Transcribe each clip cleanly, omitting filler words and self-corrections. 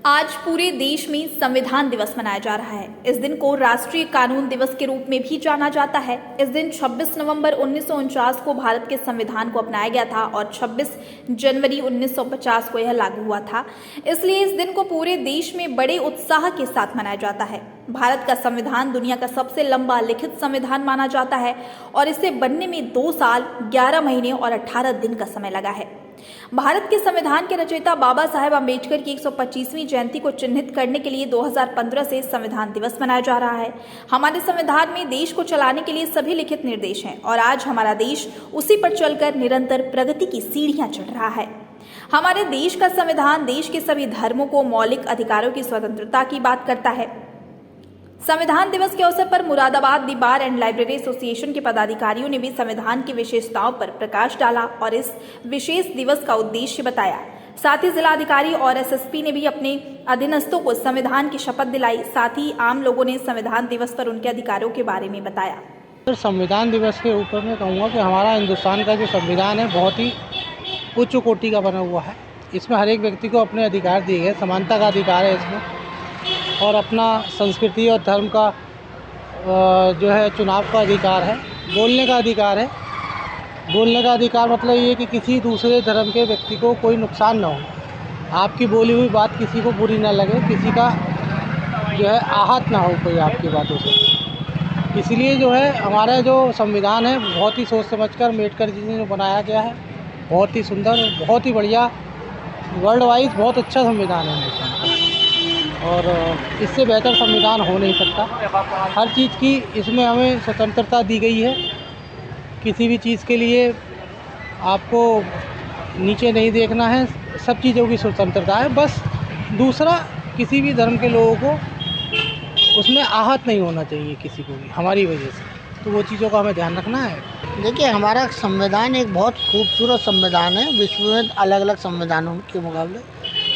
आज पूरे देश में संविधान दिवस मनाया जा रहा है। इस दिन को राष्ट्रीय कानून दिवस के रूप में भी जाना जाता है। इस दिन 26 नवंबर 1949 को भारत के संविधान को अपनाया गया था और 26 जनवरी 1950 को यह लागू हुआ था। इसलिए इस दिन को पूरे देश में बड़े उत्साह के साथ मनाया जाता है। भारत का संविधान दुनिया का सबसे लंबा लिखित संविधान माना जाता है और इसे बनने में 2 साल 11 महीने और 18 दिन का समय लगा है। भारत के संविधान के रचयिता बाबा साहेब अम्बेडकर की 125वीं जयंती को चिन्हित करने के लिए 2015 से संविधान दिवस मनाया जा रहा है। हमारे संविधान में देश को चलाने के लिए सभी लिखित निर्देश हैं और आज हमारा देश उसी पर चलकर निरंतर प्रगति की सीढ़ियां चढ़ रहा है। हमारे देश का संविधान देश के सभी धर्मों को मौलिक अधिकारों की स्वतंत्रता की बात करता है। संविधान दिवस के अवसर पर मुरादाबाद दी बार एंड लाइब्रेरी एसोसिएशन के पदाधिकारियों ने भी संविधान की विशेषताओं पर प्रकाश डाला और इस विशेष दिवस का उद्देश्य बताया। साथ ही जिलाधिकारी और एसएसपी ने भी अपने अधीनस्थों को संविधान की शपथ दिलाई। साथ ही आम लोगों ने संविधान दिवस पर उनके अधिकारों के बारे में बताया। संविधान दिवस के ऊपर मैं कहूँगा कि हमारा हिंदुस्तान का जो संविधान है बहुत ही उच्च कोटि का बना हुआ है। इसमें हर एक व्यक्ति को अपने अधिकार दिए गए, समानता का अधिकार है इसमें, और अपना संस्कृति और धर्म का जो है चुनाव का अधिकार है, बोलने का अधिकार है। बोलने का अधिकार मतलब ये कि किसी दूसरे धर्म के व्यक्ति को कोई नुकसान ना हो, आपकी बोली हुई बात किसी को बुरी ना लगे, किसी का जो है आहत ना हो कोई आपकी बातों से। इसलिए जो है हमारा जो संविधान है बहुत ही सोच समझकर अम्बेडकर जी ने जो बनाया गया है, बहुत ही सुंदर, बहुत ही बढ़िया, वर्ल्ड वाइज बहुत अच्छा संविधान है हिंदुस्तान का, और इससे बेहतर संविधान हो नहीं सकता। हर चीज़ की इसमें हमें स्वतंत्रता दी गई है। किसी भी चीज़ के लिए आपको नीचे नहीं देखना है, सब चीज़ों की स्वतंत्रता है। बस दूसरा, किसी भी धर्म के लोगों को उसमें आहत नहीं होना चाहिए किसी को भी हमारी वजह से, तो वो चीज़ों का हमें ध्यान रखना है। देखिए, हमारा संविधान एक बहुत खूबसूरत संविधान है। विश्व में अलग अलग संविधानों के मुकाबले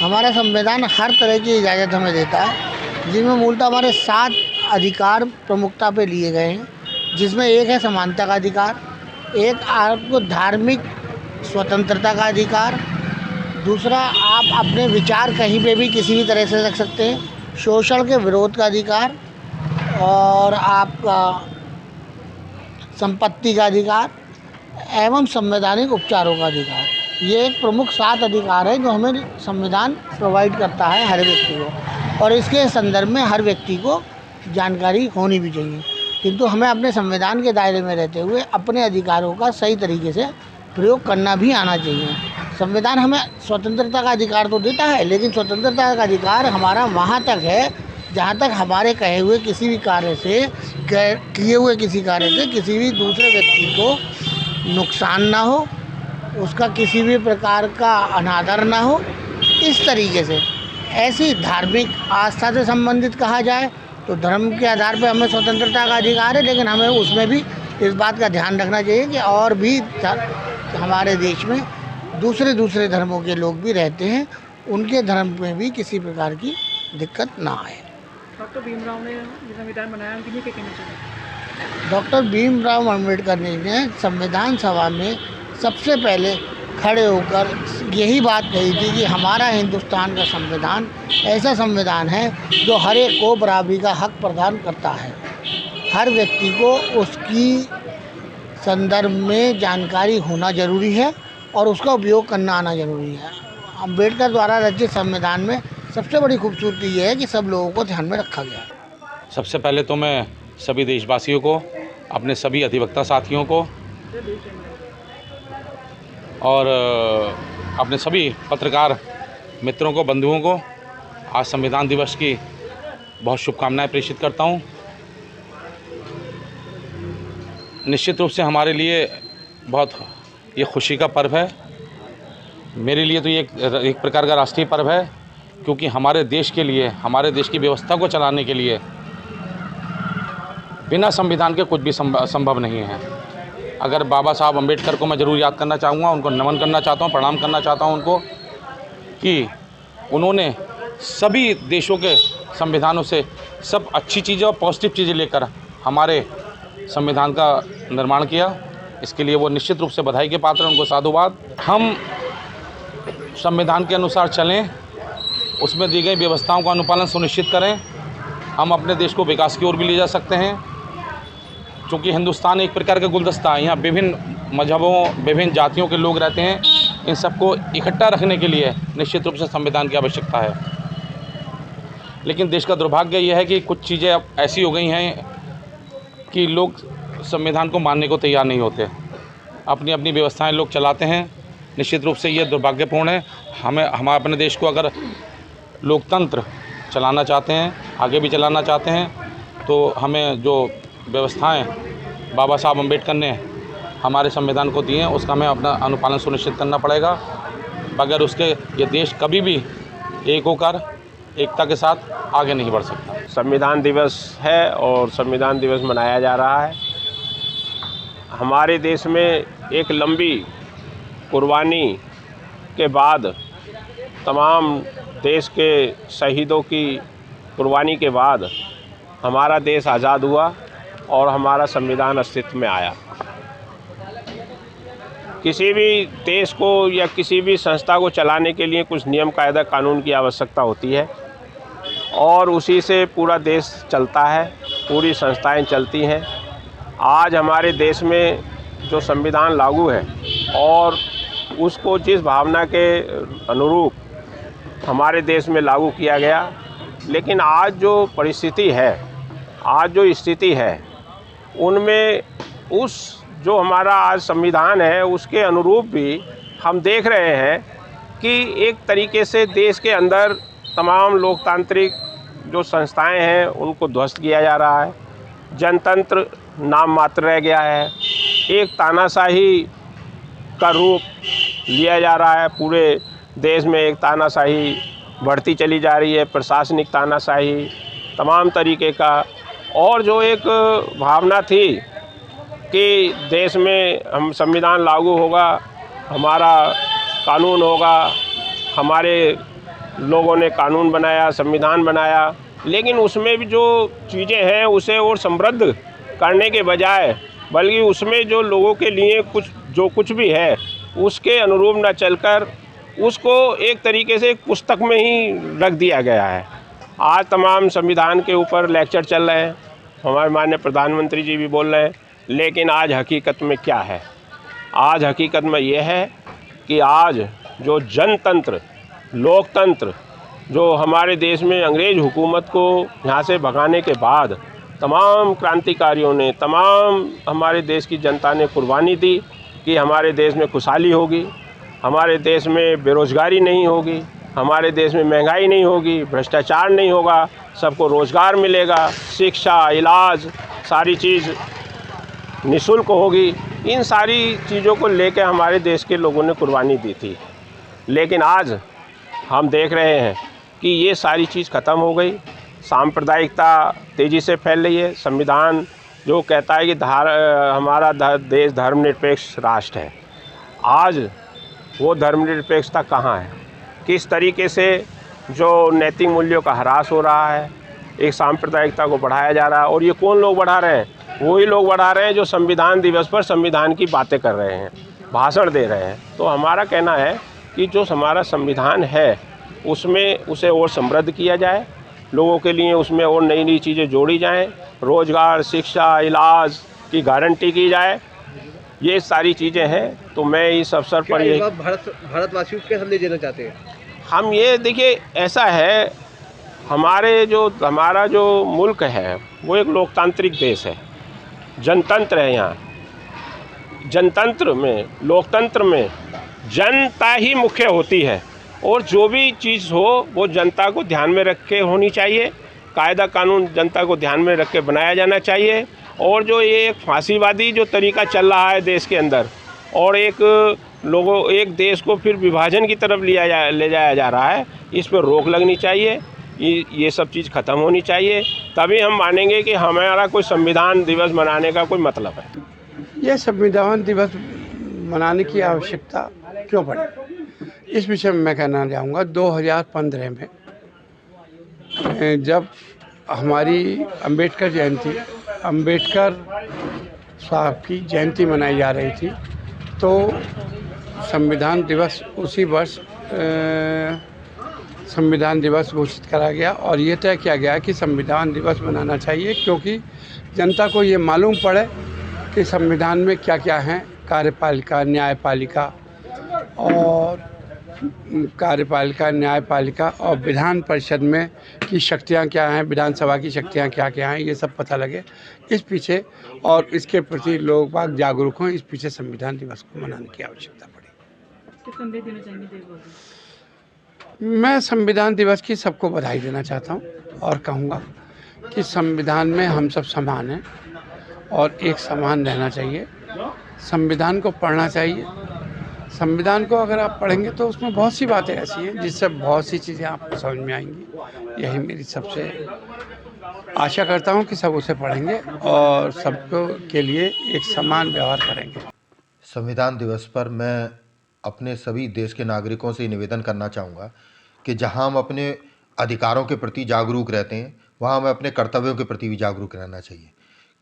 हमारा संविधान हर तरह की इजाज़त हमें देता है, जिनमें मूलतः हमारे 7 अधिकार प्रमुखता पे लिए गए हैं, जिसमें एक है समानता का अधिकार, एक आपको धार्मिक स्वतंत्रता का अधिकार, दूसरा आप अपने विचार कहीं पे भी किसी भी तरह से रख सकते हैं, शोषण के विरोध का अधिकार, और आपका संपत्ति का अधिकार एवं संवैधानिक उपचारों का अधिकार। ये एक प्रमुख 7 अधिकार है जो हमें संविधान प्रोवाइड करता है हर व्यक्ति को, और इसके संदर्भ में हर व्यक्ति को जानकारी होनी भी चाहिए। किंतु हमें अपने संविधान के दायरे में रहते हुए अपने अधिकारों का सही तरीके से प्रयोग करना भी आना चाहिए। संविधान हमें स्वतंत्रता का अधिकार तो देता है, लेकिन स्वतंत्रता का अधिकार हमारा वहाँ तक है जहाँ तक हमारे कहे हुए किसी भी कार्य से, किए हुए किसी कार्य से किसी भी दूसरे व्यक्ति को नुकसान ना हो, उसका किसी भी प्रकार का अनादर ना हो। इस तरीके से ऐसी धार्मिक आस्था से संबंधित कहा जाए तो धर्म के आधार पर हमें स्वतंत्रता का अधिकार है, लेकिन हमें उसमें भी इस बात का ध्यान रखना चाहिए कि और भी हमारे देश में दूसरे धर्मों के लोग भी रहते हैं, उनके धर्म में भी किसी प्रकार की दिक्कत ना आए। डॉक्टर भीमराव ने संविधान बनाया, उनके लिए क्या कहना चाहिए? डॉक्टर भीमराव अम्बेडकर ने संविधान सभा में सबसे पहले खड़े होकर यही बात कही थी कि हमारा हिंदुस्तान का संविधान ऐसा संविधान है जो हर एक को बराबरी का हक प्रदान करता है। हर व्यक्ति को उसकी संदर्भ में जानकारी होना जरूरी है और उसका उपयोग करना आना जरूरी है। अम्बेडकर द्वारा रचित संविधान में सबसे बड़ी खूबसूरती ये है कि सब लोगों को ध्यान में रखा गया है। सबसे पहले तो मैं सभी देशवासियों को, अपने सभी अधिवक्ता साथियों को और अपने सभी पत्रकार मित्रों को, बंधुओं को आज संविधान दिवस की बहुत शुभकामनाएं प्रेषित करता हूं। निश्चित रूप से हमारे लिए बहुत ये खुशी का पर्व है। मेरे लिए तो ये एक प्रकार का राष्ट्रीय पर्व है, क्योंकि हमारे देश के लिए, हमारे देश की व्यवस्था को चलाने के लिए बिना संविधान के कुछ भी संभव नहीं है। अगर बाबा साहब अम्बेडकर को मैं ज़रूर याद करना चाहूँगा, उनको नमन करना चाहता हूँ, प्रणाम करना चाहता हूँ उनको, कि उन्होंने सभी देशों के संविधानों से सब अच्छी चीज़ें और पॉजिटिव चीज़ें लेकर हमारे संविधान का निर्माण किया। इसके लिए वो निश्चित रूप से बधाई के पात्र हैं, उनको साधुवाद। हम संविधान के अनुसार चलें उसमें दी गई व्यवस्थाओं का अनुपालन सुनिश्चित करें। हम अपने देश को विकास की ओर भी ले जा सकते हैं, क्योंकि हिंदुस्तान एक प्रकार का गुलदस्ता है। यहाँ विभिन्न मजहबों, विभिन्न जातियों के लोग रहते हैं। इन सबको इकट्ठा रखने के लिए निश्चित रूप से संविधान की आवश्यकता है। लेकिन देश का दुर्भाग्य यह है कि कुछ चीज़ें अब ऐसी हो गई हैं कि लोग संविधान को मानने को तैयार नहीं होते। अपनी अपनी व्यवस्थाएं लोग चलाते हैं। निश्चित रूप से ये दुर्भाग्यपूर्ण है। हम अपने देश को अगर लोकतंत्र चलाना चाहते हैं, आगे भी चलाना चाहते हैं, तो हमें जो व्यवस्थाएं बाबा साहब अम्बेडकर ने हमारे संविधान को दिए हैं उसका हमें अपना अनुपालन सुनिश्चित करना पड़ेगा। बगैर उसके ये देश कभी भी एक होकर एकता के साथ आगे नहीं बढ़ सकता। संविधान दिवस है और संविधान दिवस मनाया जा रहा है। हमारे देश में एक लंबी कुर्बानी के बाद, तमाम देश के शहीदों की कुर्बानी के बाद हमारा देश आज़ाद हुआ और हमारा संविधान अस्तित्व में आया। किसी भी देश को या किसी भी संस्था को चलाने के लिए कुछ नियम कायदा कानून की आवश्यकता होती है और उसी से पूरा देश चलता है, पूरी संस्थाएं चलती हैं। आज हमारे देश में जो संविधान लागू है और उसको जिस भावना के अनुरूप हमारे देश में लागू किया गया, लेकिन आज जो परिस्थिति है, आज जो स्थिति है, उनमें उस जो हमारा आज संविधान है उसके अनुरूप भी हम देख रहे हैं कि एक तरीके से देश के अंदर तमाम लोकतांत्रिक जो संस्थाएं हैं उनको ध्वस्त किया जा रहा है। जनतंत्र नाम मात्र रह गया है। एक तानाशाही का रूप लिया जा रहा है। पूरे देश में एक तानाशाही बढ़ती चली जा रही है, प्रशासनिक तानाशाही तमाम तरीके का। और जो एक भावना थी कि देश में हम संविधान लागू होगा, हमारा कानून होगा, हमारे लोगों ने कानून बनाया, संविधान बनाया, लेकिन उसमें भी जो चीज़ें हैं उसे और समृद्ध करने के बजाय बल्कि उसमें जो लोगों के लिए कुछ भी है उसके अनुरूप न चलकर उसको एक तरीके से एक पुस्तक में ही रख दिया गया है। आज तमाम संविधान के ऊपर लेक्चर चल रहे हैं, हमारे माननीय प्रधानमंत्री जी भी बोल रहे हैं, लेकिन आज हकीकत में क्या है? आज हकीकत में यह है कि आज जो जनतंत्र, लोकतंत्र जो हमारे देश में अंग्रेज़ हुकूमत को यहाँ से भगाने के बाद तमाम क्रांतिकारियों ने, तमाम हमारे देश की जनता ने कुर्बानी दी कि हमारे देश में खुशहाली होगी, हमारे देश में बेरोज़गारी नहीं होगी, हमारे देश में महंगाई नहीं होगी, भ्रष्टाचार नहीं होगा, सबको रोज़गार मिलेगा, शिक्षा, इलाज, सारी चीज़ निःशुल्क होगी। इन सारी चीज़ों को लेकर हमारे देश के लोगों ने कुर्बानी दी थी। लेकिन आज हम देख रहे हैं कि ये सारी चीज़ ख़त्म हो गई। सांप्रदायिकता तेज़ी से फैल रही है। संविधान जो कहता है कि हमारा देश धर्मनिरपेक्ष राष्ट्र है, आज वो धर्मनिरपेक्षता कहाँ है? किस तरीके से जो नैतिक मूल्यों का ह्रास हो रहा है, एक सांप्रदायिकता को बढ़ाया जा रहा है। और ये कौन लोग बढ़ा रहे हैं? वही लोग बढ़ा रहे हैं जो संविधान दिवस पर संविधान की बातें कर रहे हैं, भाषण दे रहे हैं। तो हमारा कहना है कि जो हमारा संविधान है उसमें उसे और समृद्ध किया जाए, लोगों के लिए उसमें और नई नई चीज़ें जोड़ी जाएं, रोज़गार, शिक्षा, इलाज की गारंटी की जाए, ये सारी चीज़ें हैं। तो मैं इस अवसर पर ये भारतवासियों को क्या संदेश देना चाहते हैं? हम ये देखिए, ऐसा है, हमारा जो मुल्क है वो एक लोकतांत्रिक देश है, जनतंत्र है। यहाँ जनतंत्र में, लोकतंत्र में जनता ही मुख्य होती है और जो भी चीज़ हो वो जनता को ध्यान में रख के होनी चाहिए। कायदा कानून जनता को ध्यान में रख के बनाया जाना चाहिए। और जो ये एक फांसीवादी जो तरीका चल रहा है देश के अंदर, और एक देश को फिर विभाजन की तरफ ले जाया जा रहा है, इस पर रोक लगनी चाहिए। ये सब चीज़ ख़त्म होनी चाहिए, तभी हम मानेंगे कि हमारा कोई संविधान दिवस मनाने का कोई मतलब है। यह संविधान दिवस मनाने की आवश्यकता क्यों पड़ी, इस विषय में मैं कहना चाहूँगा। 2015 में जब हमारी अम्बेडकर साहब की जयंती मनाई जा रही थी, तो संविधान दिवस उसी वर्ष संविधान दिवस घोषित करा गया और ये तय किया गया कि संविधान दिवस मनाना चाहिए, क्योंकि जनता को ये मालूम पड़े कि संविधान में क्या क्या है, कार्यपालिका, न्यायपालिका और विधान परिषद में की शक्तियाँ क्या हैं, विधानसभा की शक्तियाँ क्या क्या हैं, ये सब पता लगे इस पीछे, और इसके प्रति लोग बाग जागरूक हों, इस पीछे संविधान दिवस को मनाने की आवश्यकता पड़ी। किस संदेश देना चाहेंगे देशवासियों को? मैं संविधान दिवस की सबको बधाई देना चाहता हूँ और कहूँगा कि संविधान में हम सब समान हैं और एक समान रहना चाहिए। संविधान को पढ़ना चाहिए। संविधान को अगर आप पढ़ेंगे तो उसमें बहुत सी बातें ऐसी हैं जिससे बहुत सी चीज़ें आपको समझ में आएंगी। यही मेरी सबसे आशा करता हूँ कि सब उसे पढ़ेंगे और सबको के लिए एक समान व्यवहार करेंगे। संविधान दिवस पर मैं अपने सभी देश के नागरिकों से निवेदन करना चाहूँगा कि जहाँ हम अपने अधिकारों के प्रति जागरूक रहते हैं, वहाँ हमें अपने कर्तव्यों के प्रति भी जागरूक रहना चाहिए,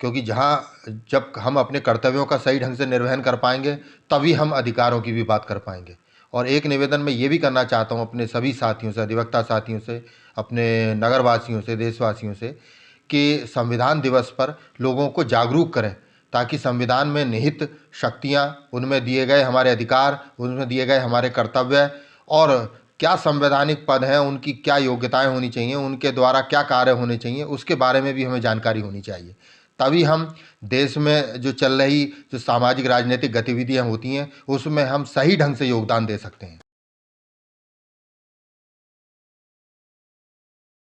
क्योंकि जब हम अपने कर्तव्यों का सही ढंग से निर्वहन कर पाएंगे तभी हम अधिकारों की भी बात कर पाएंगे। और एक निवेदन मैं ये भी करना चाहता हूँ अपने सभी साथियों से, अधिवक्ता साथियों से, अपने नगरवासियों से, देशवासियों से, कि संविधान दिवस पर लोगों को जागरूक करें, ताकि संविधान में निहित शक्तियाँ, उनमें दिए गए हमारे अधिकार, उनमें दिए गए हमारे कर्तव्य और क्या संवैधानिक पद हैं, उनकी क्या योग्यताएं होनी चाहिए, उनके द्वारा क्या कार्य होने चाहिए, उसके बारे में भी हमें जानकारी होनी चाहिए। तभी हम देश में जो चल रही जो सामाजिक राजनीतिक गतिविधियां होती हैं उसमें हम सही ढंग से योगदान दे सकते हैं।